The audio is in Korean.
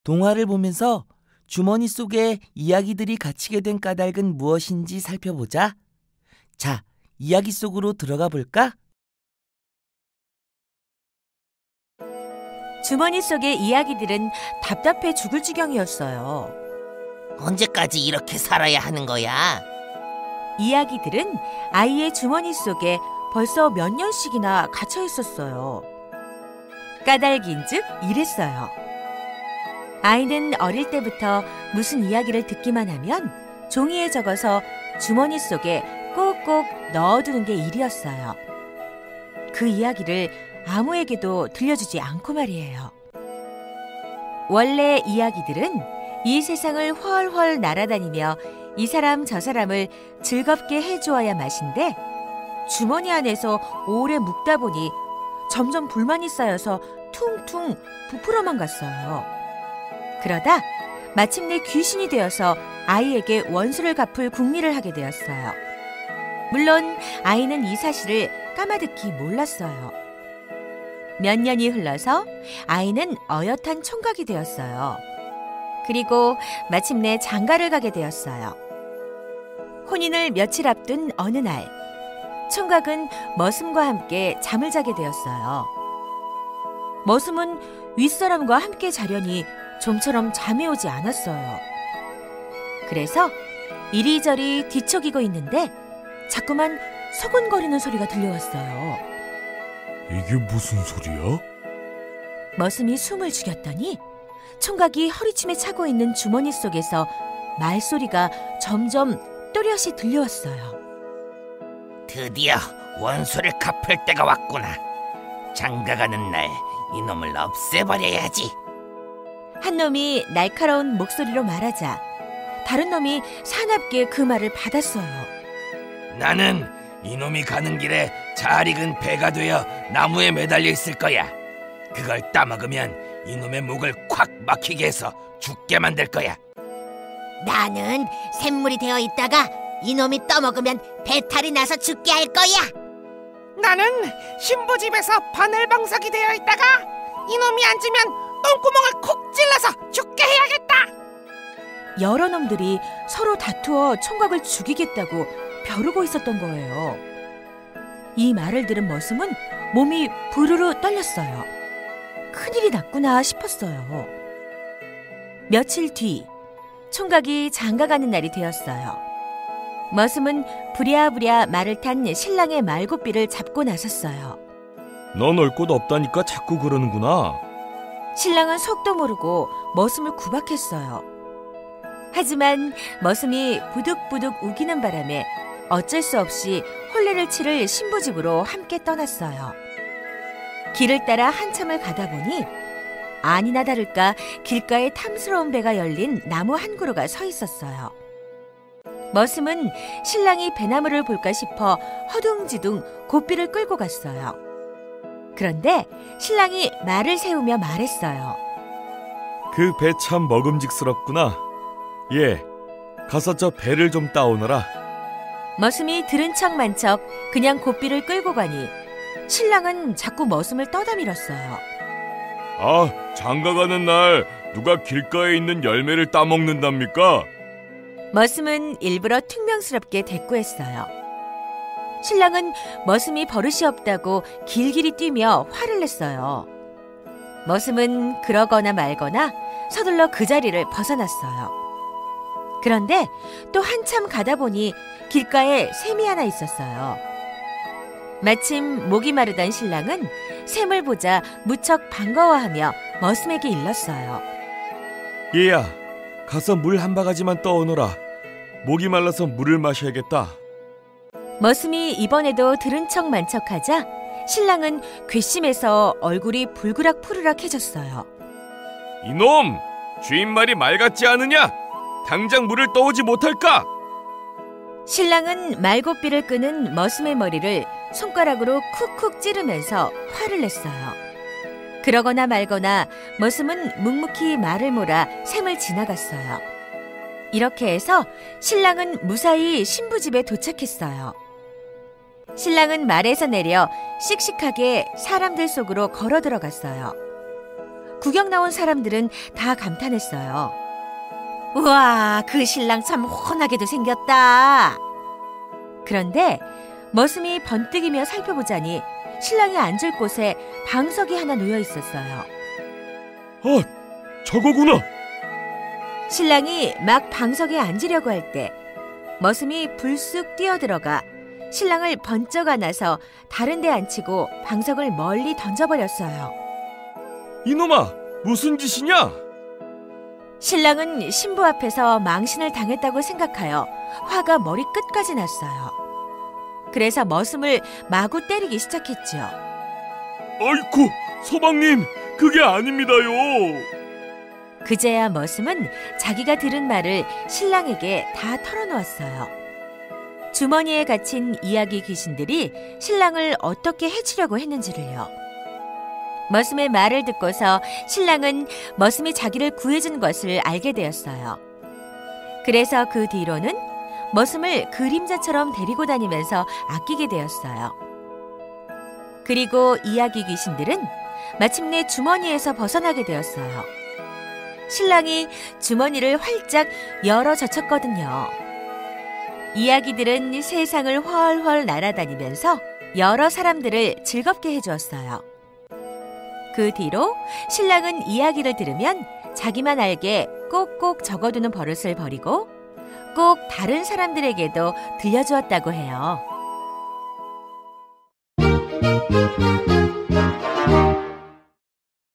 동화를 보면서 주머니 속에 이야기들이 갇히게 된 까닭은 무엇인지 살펴보자. 자, 이야기 속으로 들어가 볼까? 주머니 속의 이야기들은 답답해 죽을 지경이었어요. 언제까지 이렇게 살아야 하는 거야? 이야기들은 아이의 주머니 속에 벌써 몇 년씩이나 갇혀 있었어요. 까닭인즉 이랬어요. 아이는 어릴 때부터 무슨 이야기를 듣기만 하면 종이에 적어서 주머니 속에 꼭꼭 넣어두는 게 일이었어요. 그 이야기를 아무에게도 들려주지 않고 말이에요. 원래 이야기들은 이 세상을 훨훨 날아다니며 이 사람 저 사람을 즐겁게 해주어야 맛인데 주머니 안에서 오래 묵다 보니 점점 불만이 쌓여서 퉁퉁 부풀어만 갔어요. 그러다 마침내 귀신이 되어서 아이에게 원수를 갚을 궁리를 하게 되었어요. 물론 아이는 이 사실을 까마득히 몰랐어요. 몇 년이 흘러서 아이는 어엿한 총각이 되었어요. 그리고 마침내 장가를 가게 되었어요. 혼인을 며칠 앞둔 어느 날, 총각은 머슴과 함께 잠을 자게 되었어요. 머슴은 윗사람과 함께 자려니 좀처럼 잠이 오지 않았어요. 그래서 이리저리 뒤척이고 있는데 자꾸만 서근거리는 소리가 들려왔어요. 이게 무슨 소리야? 머슴이 숨을 죽였더니 총각이 허리춤에 차고 있는 주머니 속에서 말소리가 점점 또렷이 들려왔어요. 드디어 원수를 갚을 때가 왔구나. 장가가는 날 이놈을 없애버려야지. 한 놈이 날카로운 목소리로 말하자 다른 놈이 사납게 그 말을 받았어요. 나는 이놈이 가는 길에 잘 익은 배가 되어 나무에 매달려 있을 거야. 그걸 따먹으면 이놈의 목을 콱 막히게 해서 죽게 만들 거야. 나는 샘물이 되어 있다가 이놈이 떠먹으면 배탈이 나서 죽게 할 거야. 나는 신부집에서 바늘방석이 되어 있다가 이놈이 앉으면 똥구멍을 콕 찔러서 죽게 해야겠다. 여러 놈들이 서로 다투어 총각을 죽이겠다고 벼르고 있었던 거예요. 이 말을 들은 머슴은 몸이 부르르 떨렸어요. 큰일이 났구나 싶었어요. 며칠 뒤 총각이 장가가는 날이 되었어요. 머슴은 부랴부랴 말을 탄 신랑의 말고삐를 잡고 나섰어요. 넌 올 곳 없다니까 자꾸 그러는구나. 신랑은 속도 모르고 머슴을 구박했어요. 하지만 머슴이 부득부득 우기는 바람에 어쩔 수 없이 혼례를 치를 신부집으로 함께 떠났어요. 길을 따라 한참을 가다 보니 아니나 다를까 길가에 탐스러운 배가 열린 나무 한 그루가 서 있었어요. 머슴은 신랑이 배나무를 볼까 싶어 허둥지둥 고삐를 끌고 갔어요. 그런데 신랑이 말을 세우며 말했어요. 그 배 참 먹음직스럽구나. 예, 가서 저 배를 좀 따오너라. 머슴이 들은 척만척 그냥 고삐를 끌고 가니 신랑은 자꾸 머슴을 떠다밀었어요. 아, 장가가는 날 누가 길가에 있는 열매를 따먹는답니까? 머슴은 일부러 퉁명스럽게 대꾸했어요. 신랑은 머슴이 버릇이 없다고 길길이 뛰며 화를 냈어요. 머슴은 그러거나 말거나 서둘러 그 자리를 벗어났어요. 그런데 또 한참 가다 보니 길가에 샘이 하나 있었어요. 마침 목이 마르던 신랑은 샘을 보자 무척 반가워하며 머슴에게 일렀어요. 얘야, 가서 물 한 바가지만 떠오너라. 목이 말라서 물을 마셔야겠다. 머슴이 이번에도 들은 척만척하자 신랑은 괘씸해서 얼굴이 불그락 푸르락해졌어요. 이놈! 주인 말이 말 같지 않으냐? 당장 물을 떠오지 못할까? 신랑은 말고삐를 끄는 머슴의 머리를 손가락으로 쿡쿡 찌르면서 화를 냈어요. 그러거나 말거나 머슴은 묵묵히 말을 몰아 샘을 지나갔어요. 이렇게 해서 신랑은 무사히 신부집에 도착했어요. 신랑은 말에서 내려 씩씩하게 사람들 속으로 걸어 들어갔어요. 구경 나온 사람들은 다 감탄했어요. 우와, 그 신랑 참 훤하게도 생겼다. 그런데 머슴이 번뜩이며 살펴보자니 신랑이 앉을 곳에 방석이 하나 놓여 있었어요. 저거구나. 신랑이 막 방석에 앉으려고 할 때 머슴이 불쑥 뛰어들어가 신랑을 번쩍 안아서 다른 데 앉히고 방석을 멀리 던져버렸어요. 이놈아, 무슨 짓이냐? 신랑은 신부 앞에서 망신을 당했다고 생각하여 화가 머리 끝까지 났어요. 그래서 머슴을 마구 때리기 시작했죠. 아이쿠, 서방님, 그게 아닙니다요. 그제야 머슴은 자기가 들은 말을 신랑에게 다 털어놓았어요. 주머니에 갇힌 이야기 귀신들이 신랑을 어떻게 해치려고 했는지를요. 머슴의 말을 듣고서 신랑은 머슴이 자기를 구해준 것을 알게 되었어요. 그래서 그 뒤로는 머슴을 그림자처럼 데리고 다니면서 아끼게 되었어요. 그리고 이야기 귀신들은 마침내 주머니에서 벗어나게 되었어요. 신랑이 주머니를 활짝 열어 젖혔거든요. 이야기들은 세상을 훨훨 날아다니면서 여러 사람들을 즐겁게 해주었어요. 그 뒤로 신랑은 이야기를 들으면 자기만 알게 꼭꼭 적어두는 버릇을 버리고 꼭 다른 사람들에게도 들려주었다고 해요.